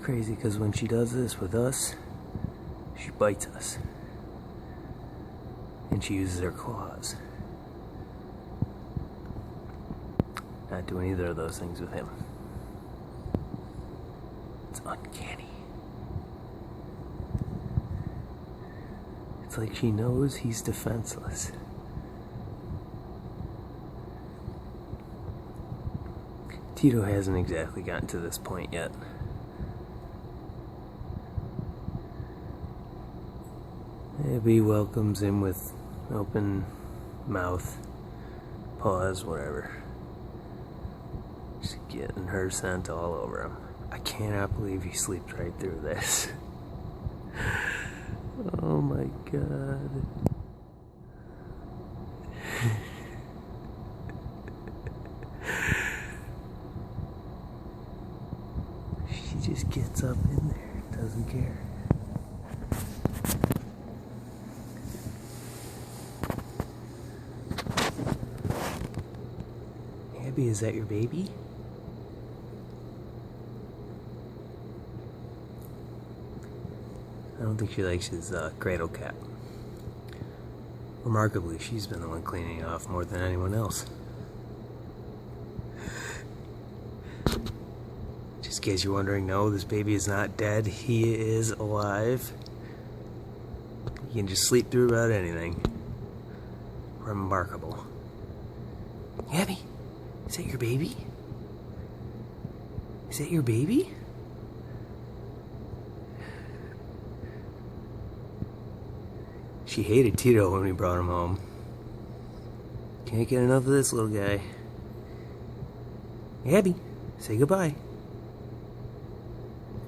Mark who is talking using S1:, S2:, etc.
S1: crazy because when she does this with us, she bites us. And she uses her claws. Not doing either of those things with him. It's uncanny. It's like she knows he's defenseless. Tito hasn't exactly gotten to this point yet. Abby welcomes him with open mouth, paws, whatever. Just getting her scent all over him. I cannot believe he sleeps right through this. Oh my god. She just gets up in there, doesn't care. Abby, is that your baby? I don't think she likes his cradle cap. Remarkably, she's been the one cleaning it off more than anyone else. Just in case you're wondering, no, this baby is not dead. He is alive. He can just sleep through about anything. Remarkable. Abby, is that your baby? Is that your baby? She hated Tito when we brought him home. Can't get enough of this little guy. Abby, say goodbye.